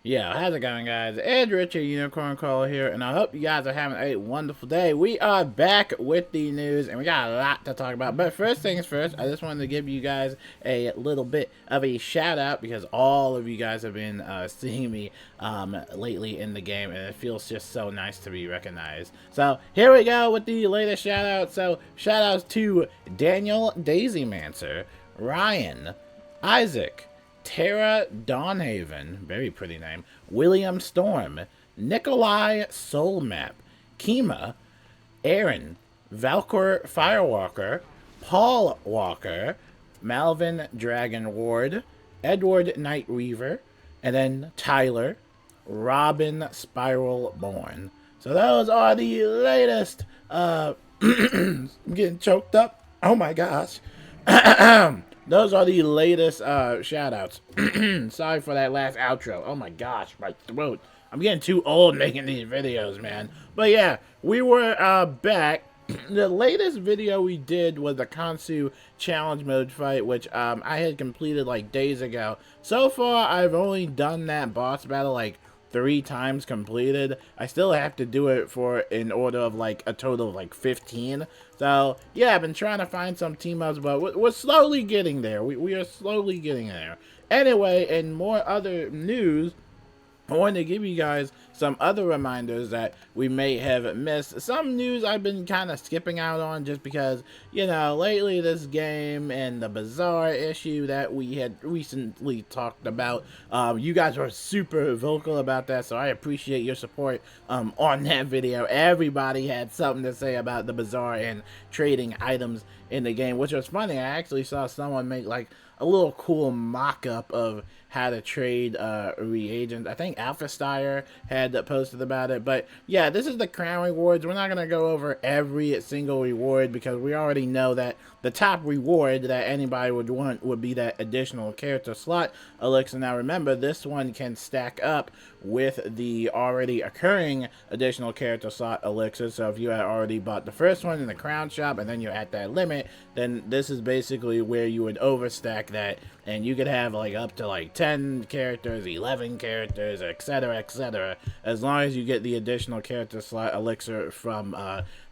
Yeah, how's it going, guys? Ed Richard Unicorn Call here, and I hope you guys are having a wonderful day. We are back with the news, and we got a lot to talk about. But first things first, I just wanted to give you guys a little bit of a shout out because all of you guys have been seeing me lately in the game, and it feels just so nice to be recognized. So here we go with the latest shout out. So shout outs to Daniel Daisymancer, Ryan, Isaac, Tara Dawnhaven, very pretty name, William Storm, Nikolai Soulmap, Kima, Aaron, Valkor Firewalker, Paul Walker, Malvin Dragon Ward, Edward Night Weaver, and then Tyler, Robin Spiral Born. So those are the latest. I'm getting choked up. Oh my gosh. Those are the latest shout outs. Sorry for that last outro. Oh my gosh, my throat. I'm getting too old making these videos, man. But yeah, we were back. The latest video we did was the Kansu challenge mode fight, which I had completed like days ago. So far, I've only done that boss battle like 3 times completed. I still have to do it for in order of like a total of like 15. So yeah, I've been trying to find some team ups, but we're slowly getting there. We are slowly getting there. Anyway, and more other news, I wanted to give you guys some other reminders that we may have missed. Some news I've been kind of skipping out on just because, you know, lately this game and the bazaar issue that we had recently talked about, you guys were super vocal about that, so I appreciate your support on that video. Everybody had something to say about the bazaar and trading items in the game, which was funny. I actually saw someone make like a little cool mock-up of how to trade reagents. I think Alpha Steyer had posted about it. But yeah, this is the crown rewards. We're not going to go over every single reward because we already know that the top reward that anybody would want would be that additional character slot elixir. Now remember, this one can stack up with the already occurring additional character slot elixir. So if you had already bought the first one in the crown shop and then you're at that limit, then this is basically where you would overstack that, and you could have like up to like 10 characters, 11 characters, etc., as long as you get the additional character slot elixir from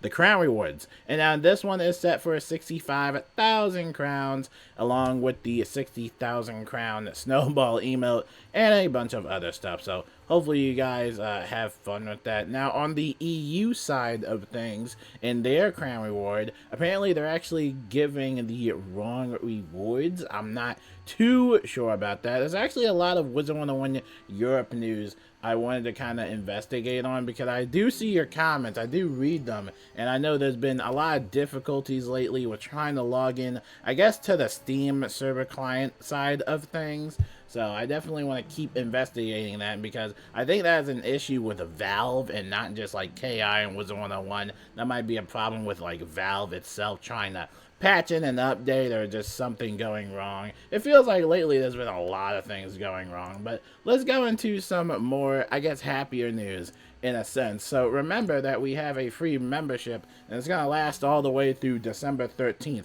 the crown rewards. And now this one is set for 65,000 crowns, along with the 60,000 crown snowball emote and a bunch of other stuff. So hopefully you guys have fun with that. Now on the EU side of things, in their crown reward, apparently they're actually giving the wrong rewards. I'm not too sure about that. There's actually a lot of Wizard101 Europe news I wanted to kind of investigate on because I do see your comments, I do read them, and I know there's been a lot of difficulties lately with trying to log in, I guess, to the Steam server client side of things. So I definitely want to keep investigating that because I think that's an issue with Valve and not just like KI and Wizard101. That might be a problem with like Valve itself trying to patch in an update or just something going wrong. It feels like lately there's been a lot of things going wrong, but let's go into some more, I guess, happier news in a sense. So remember that we have a free membership, and it's going to last all the way through December 13th,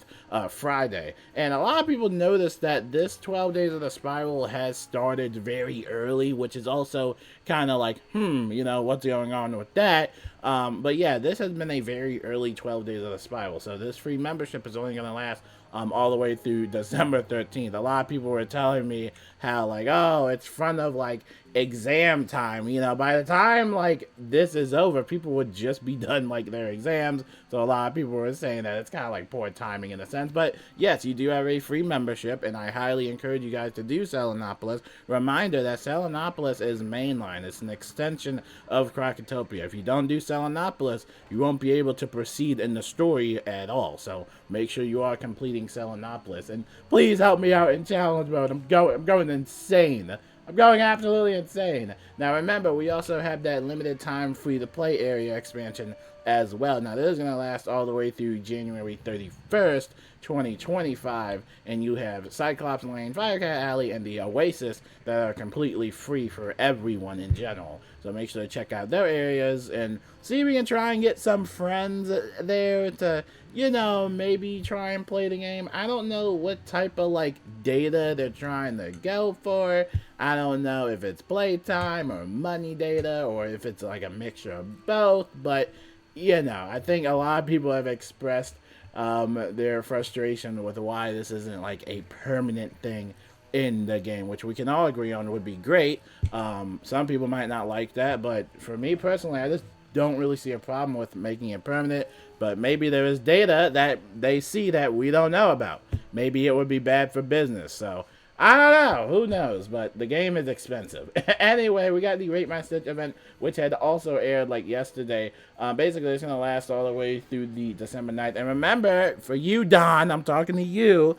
Friday. And a lot of people noticed that this 12 Days of the Spiral has started very early, which is also kind of like, you know, what's going on with that? But yeah, this has been a very early 12 Days of the Spiral, so this free membership is only going to last all the way through December 13th. A lot of people were telling me how, like, oh, it's front of, like, exam time. You know, by the time, like, this is over, people would just be done, like, their exams. So a lot of people were saying that it's kind of like poor timing in a sense. But, yes, you do have a free membership, and I highly encourage you guys to do Selenopolis. Reminder that Selenopolis is mainline. It's an extension of Crocotopia. If you don't do Selenopolis, you won't be able to proceed in the story at all. So make sure you are completing Selenopolis. And please help me out in challenge mode. I'm going insane. I'm going absolutely insane. Now remember, we also have that limited time free-to-play area expansion as well. Now this is going to last all the way through January 31st, 2025, and you have Cyclops Lane, Firecat Alley, and the Oasis that are completely free for everyone in general. So make sure to check out their areas and see if we can try and get some friends there to, you know, maybe try and play the game. I don't know what type of like data they're trying to go for. I don't know if it's playtime or money data or if it's like a mixture of both, but you know, I think a lot of people have expressed their frustration with why this isn't like a permanent thing in the game, which we can all agree on would be great. Some people might not like that, but for me personally, I just don't really see a problem with making it permanent. But maybe there is data that they see that we don't know about. Maybe it would be bad for business. So I don't know. Who knows? But the game is expensive. Anyway, we got the Rate My Stitch event, which had also aired like yesterday. Basically, it's going to last all the way through the December 9th. And remember, for you, Don, I'm talking to you.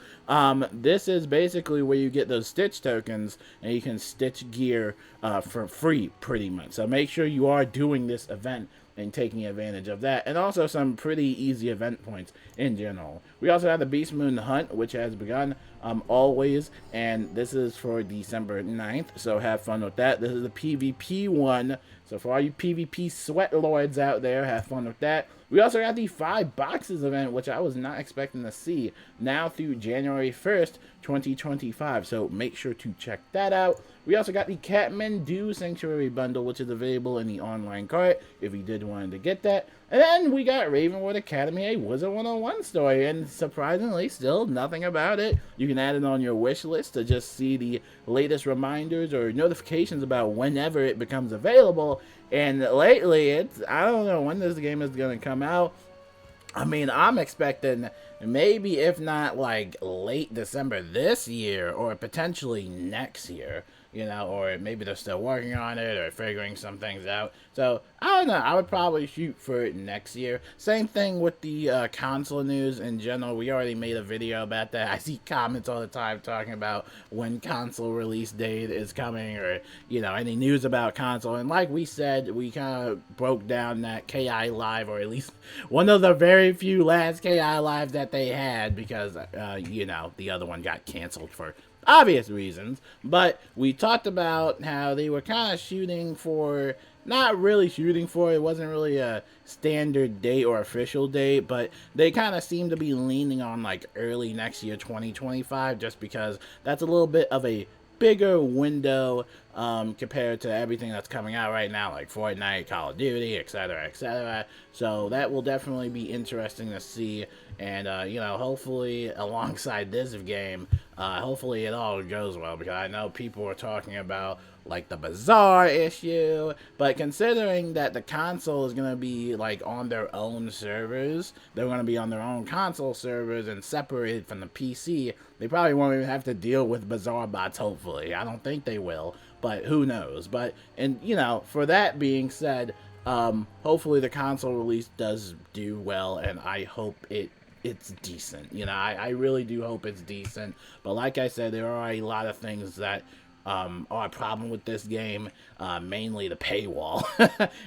This is basically where you get those Stitch tokens, and you can stitch gear for free, pretty much. So make sure you are doing this event and taking advantage of that, and also some pretty easy event points in general. We also have the Beast Moon Hunt, which has begun always, and this is for December 9th, so have fun with that. This is the PvP one, so for all you PvP sweat lords out there, have fun with that. We also got the 5 boxes event, which I was not expecting to see, now through January 1st, 2025, so make sure to check that out. We also got the Kathmandu Sanctuary bundle, which is available in the online cart if you did want to get that. And then we got Ravenwood Academy, a Wizard101 story, and surprisingly, still nothing about it. You can add it on your wish list to just see the latest reminders or notifications about whenever it becomes available. And lately, I don't know when this game is going to come out. I mean, I'm expecting maybe, if not like late December this year, or potentially next year, you know, or maybe they're still working on it or figuring some things out. So I don't know. I would probably shoot for it next year. Same thing with the console news in general. We already made a video about that. I see comments all the time talking about when console release date is coming, or, you know, any news about console. And like we said, we kind of broke down that KI Live, or at least one of the very few last KI Lives that they had, because, you know, the other one got canceled for obvious reasons. But we talked about how they were kind of shooting for, not really shooting for, it wasn't really a standard date or official date, but they kind of seem to be leaning on like early next year, 2025, just because that's a little bit of a bigger window compared to everything that's coming out right now, like Fortnite, Call of Duty, etc., etc. So that will definitely be interesting to see. And, you know, hopefully alongside this game, hopefully it all goes well, because I know people are talking about like the bazaar issue, but considering that the console is going to be like on their own servers, they're going to be on their own console servers and separated from the PC, they probably won't even have to deal with bazaar bots, hopefully. I don't think they will, but who knows. But, and you know, for that being said, hopefully the console release does do well, and I hope it's decent. You know, I really do hope it's decent. But like I said, there are a lot of things that are a problem with this game, mainly the paywall.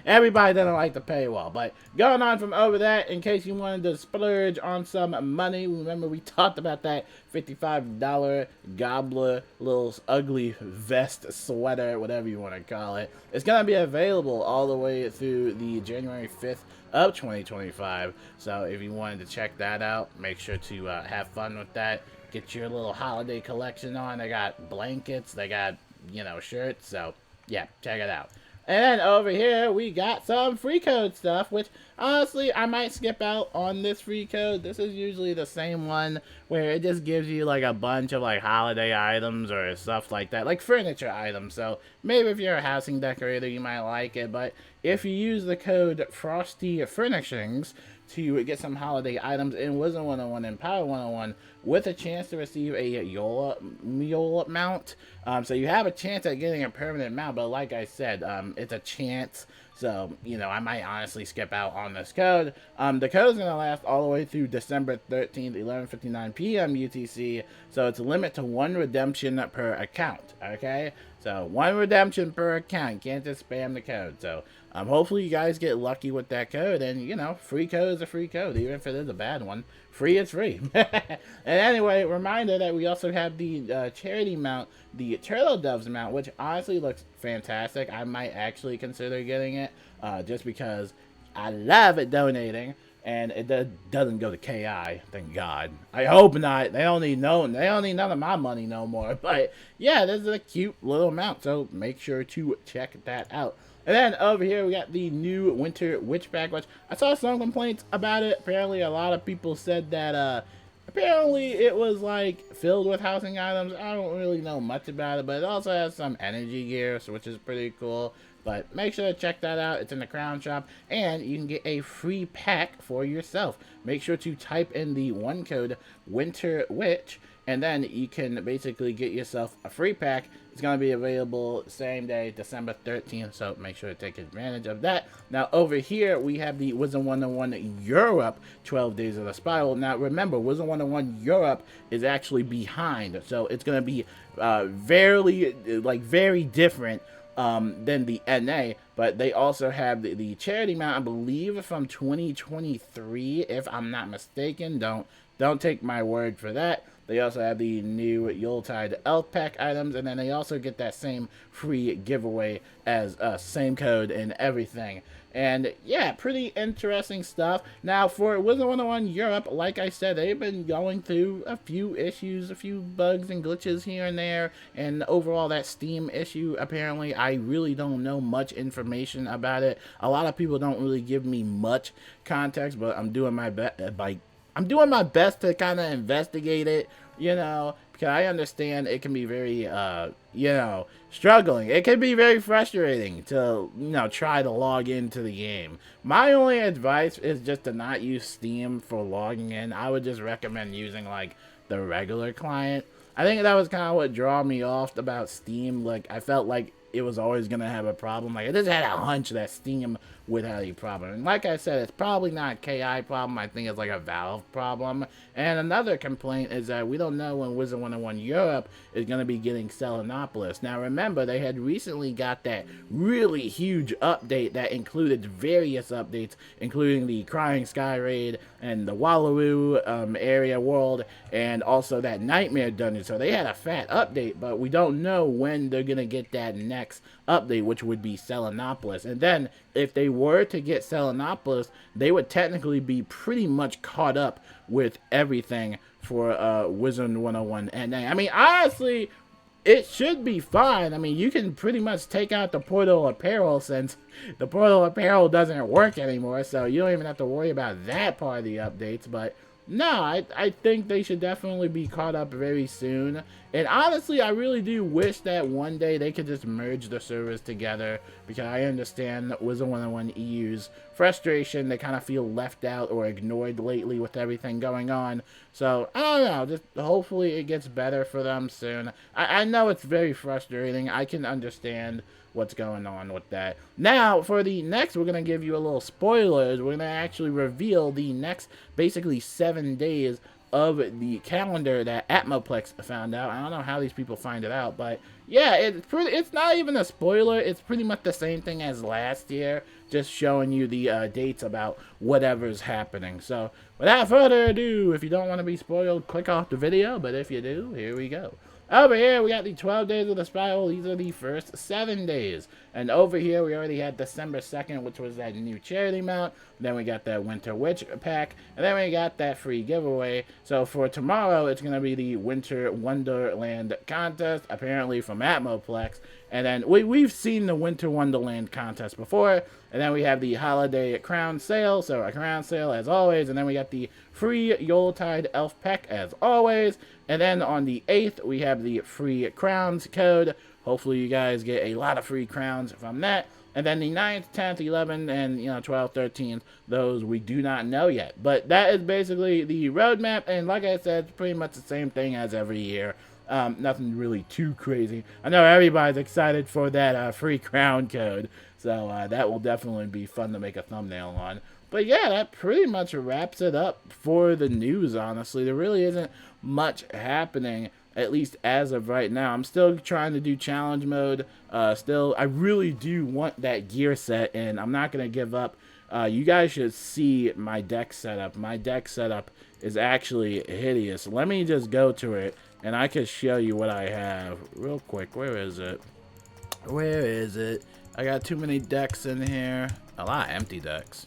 Everybody doesn't like the paywall. But going on from over that, in case you wanted to splurge on some money, remember we talked about that $55 gobbler little ugly vest, sweater, whatever you want to call it. It's going to be available all the way through the January 5th of 2025. So if you wanted to check that out, make sure to have fun with that. Get your little holiday collection on. They got blankets, they got, you know, shirts. So yeah, check it out. And then over here, we got some free code stuff, which honestly, I might skip out on this free code. This is usually the same one where it just gives you like a bunch of like holiday items or stuff like that, like furniture items. So maybe if you're a housing decorator, you might like it. But if you use the code FROSTYFURNISHINGS to get some holiday items in Wizard101 and Power 101, with a chance to receive a Yola mount. So you have a chance at getting a permanent mount, but like I said, it's a chance. So, you know, I might honestly skip out on this code. The code is going to last all the way through December 13th, 11:59 p.m. UTC. So it's a limit to 1 redemption per account, okay? So 1 redemption per account. You can't just spam the code. So hopefully you guys get lucky with that code. And, you know, free code is a free code, even if it is a bad one. Free is free. And anyway, reminder that we also have the charity mount, the Turtle Doves mount, which honestly looks fantastic. I might actually consider getting it just because I love it donating. And it doesn't go to KI, thank God. I hope not. They don't need none of my money no more. But yeah, this is a cute little amount, so make sure to check that out. And then over here we got the new Winter Witch pack, which I saw some complaints about it. Apparently a lot of people said that apparently it was like filled with housing items. I don't really know much about it, but it also has some energy gear, which is pretty cool. But make sure to check that out. It's in the Crown Shop, and you can get a free pack for yourself. Make sure to type in the one code WINTERWITCH, and then you can basically get yourself a free pack. It's going to be available same day, December 13th, so make sure to take advantage of that. Now, over here, we have the Wizard101 Europe 12 Days of the Spiral. Now, remember, Wizard101 Europe is actually behind, so it's going to be very different than the NA, but they also have the charity mount, I believe, from 2023, if I'm not mistaken. Don't take my word for that. They also have the new Yuletide Elf Pack items, and then they also get that same free giveaway as same code and everything. And yeah, pretty interesting stuff. Now for Wizard101 Europe, like I said, they've been going through a few issues, a few bugs and glitches here and there, and overall that Steam issue, apparently I really don't know much information about it. A lot of people don't really give me much context, but I'm doing my best. I'm doing my best to kind of investigate it, you know, because I understand it can be very, you know, struggling. It can be very frustrating to, you know, try to log into the game. My only advice is just to not use Steam for logging in. I would just recommend using, like, the regular client. I think that was kind of what drew me off about Steam. Like, I felt like it was always going to have a problem. Like, I just had a hunch that Steam would have a problem. And like I said, it's probably not a KI problem. I think it's like a Valve problem. And another complaint is that we don't know when Wizard101 Europe is going to be getting Selenopolis. Now, remember, they had recently got that really huge update that included various updates, including the Crying Sky Raid and the Wallaroo area world, and also that Nightmare Dungeon. So they had a fat update, but we don't know when they're going to get that next update, which would be Selenopolis. And then if they were to get Selenopolis, they would technically be pretty much caught up with everything for Wizard101 NA. I mean, honestly, it should be fine. I mean, you can pretty much take out the Portal Apparel, since the Portal Apparel doesn't work anymore, so you don't even have to worry about that part of the updates. But no, I think they should definitely be caught up very soon. And honestly, I really do wish that one day they could just merge the servers together, because I understand Wizard101 EU's frustration. They kind of feel left out or ignored lately with everything going on. So, I don't know, just hopefully it gets better for them soon. I know it's very frustrating. I can understand what's going on with that. Now, for the next, we're going to give you a little spoilers. We're going to actually reveal the next, basically, 7 days of the calendar that Atmoplex found out. I don't know how these people find it out, but yeah, it's not even a spoiler. It's pretty much the same thing as last year, just showing you the dates about whatever's happening. So, without further ado, if you don't want to be spoiled, click off the video, but if you do, here we go. Over here, we got the 12 Days of the Spiral. These are the first 7 days. And over here, we already had December 2nd, which was that new charity mount. Then we got that Winter Witch pack. And then we got that free giveaway. So for tomorrow, it's going to be the Winter Wonderland contest, apparently from Atmoplex. And then we've seen the Winter Wonderland contest before. And then we have the Holiday Crown Sale. So a crown sale as always. And then we got the free Yuletide Elf Pack as always. And then on the 8th, we have the free crowns code hopefully you guys get a lot of free crowns from that. And then the 9th, 10th, 11th, and 12th, 13th, those we do not know yet. But that is basically the roadmap, and like I said, it's pretty much the same thing as every year. Nothing really too crazy. I know everybody's excited for that free crown code, so that will definitely be fun to make a thumbnail on. But yeah, that pretty much wraps it up for the news, honestly. There really isn't much happening, at least as of right now. I'm still trying to do challenge mode. I really do want that gear set, and I'm not going to give up. You guys should see my deck setup. My deck setup is actually hideous. Let me just go to it, and I can show you what I have real quick. Where is it? Where is it? I got too many decks in here. A lot of empty decks.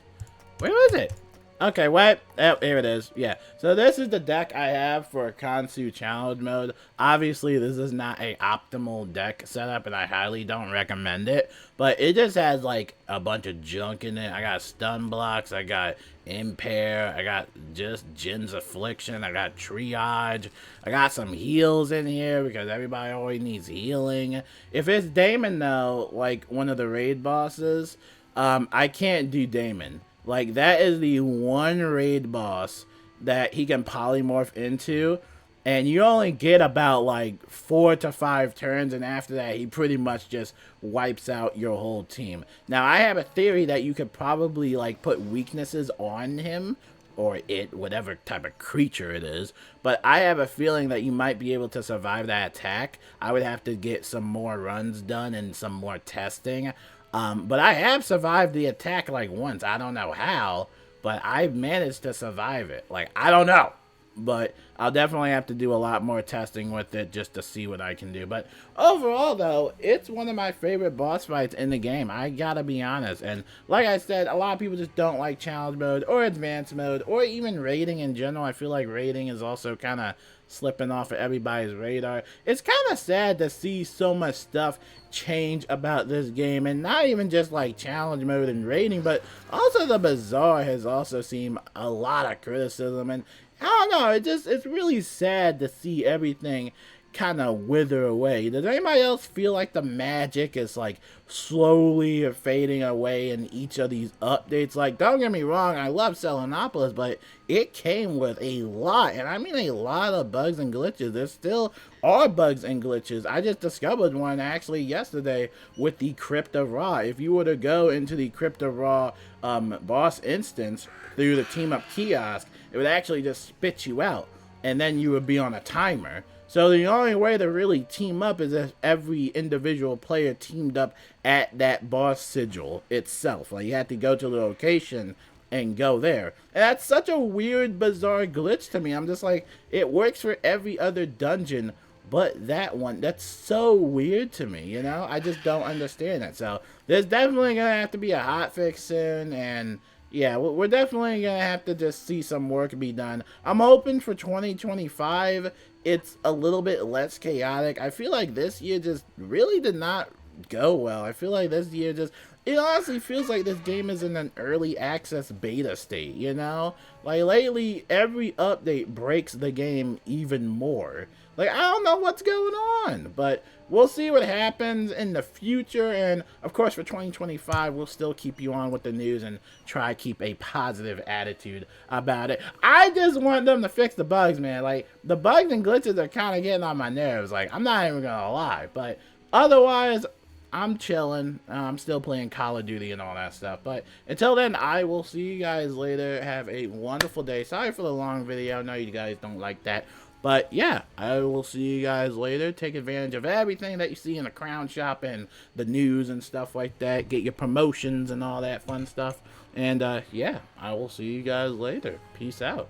Where is it? Okay, what? Oh, here it is. Yeah. So this is the deck I have for Kansu challenge mode. Obviously, this is not a optimal deck setup, and I highly don't recommend it. But it just has like a bunch of junk in it. I got stun blocks. I got impair. I got just Jin's Affliction. I got triage. I got some heals in here because everybody always needs healing. If it's Damon though, like one of the raid bosses, I can't do Damon. Like, that is the one raid boss that he can polymorph into, and you only get about, like, 4 to 5 turns, and after that, he pretty much just wipes out your whole team. Now, I have a theory that you could probably, like, put weaknesses on him, or it, whatever type of creature it is, but I have a feeling that you might be able to survive that attack. I would have to get some more runs done and some more testing. But I have survived the attack like once. I don't know how, but I've managed to survive it. Like, I don't know. But I'll definitely have to do a lot more testing with it just to see what I can do. But overall, though, it's one of my favorite boss fights in the game. I gotta be honest. And like I said, a lot of people just don't like challenge mode or advanced mode or even raiding in general. I feel like raiding is also kind of slipping off of everybody's radar. It's kind of sad to see so much stuff change about this game, and not even just like challenge mode and raiding, but also the bazaar has also seen a lot of criticism, and I don't know, it's really sad to see everything kind of wither away. Does anybody else feel like the magic is like slowly fading away in each of these updates? Like, don't get me wrong, I love Selenopolis, but it came with a lot, and I mean a lot of bugs and glitches. There still are bugs and glitches. I just discovered one actually yesterday with the Crypto Raw. If you were to go into the Crypto Raw boss instance through the team up kiosk, it would actually just spit you out, and then you would be on a timer. So the only way to really team up is if every individual player teamed up at that boss sigil itself. Like, you had to go to the location and go there. And that's such a weird, bizarre glitch to me. I'm just like, it works for every other dungeon but that one. That's so weird to me, you know? I just don't understand it. So there's definitely going to have to be a hotfix soon, and yeah, we're definitely going to have to just see some work be done. I'm hoping for 2025 it's a little bit less chaotic. I feel like this year just really did not go well. I feel like this year just, it honestly feels like this game is in an early access beta state, you know? Like, lately, every update breaks the game even more. Like, I don't know what's going on, but we'll see what happens in the future, and of course for 2025 we'll still keep you on with the news and try to keep a positive attitude about it. I just want them to fix the bugs, man. Like, the bugs and glitches are kind of getting on my nerves. Like, I'm not even gonna lie, but otherwise I'm chilling. I'm still playing Call of Duty and all that stuff. But until then, I will see you guys later. Have a wonderful day. Sorry for the long video. I know you guys don't like that. But yeah, I will see you guys later. Take advantage of everything that you see in the crown shop and the news and stuff like that. Get your promotions and all that fun stuff. And yeah, I will see you guys later. Peace out.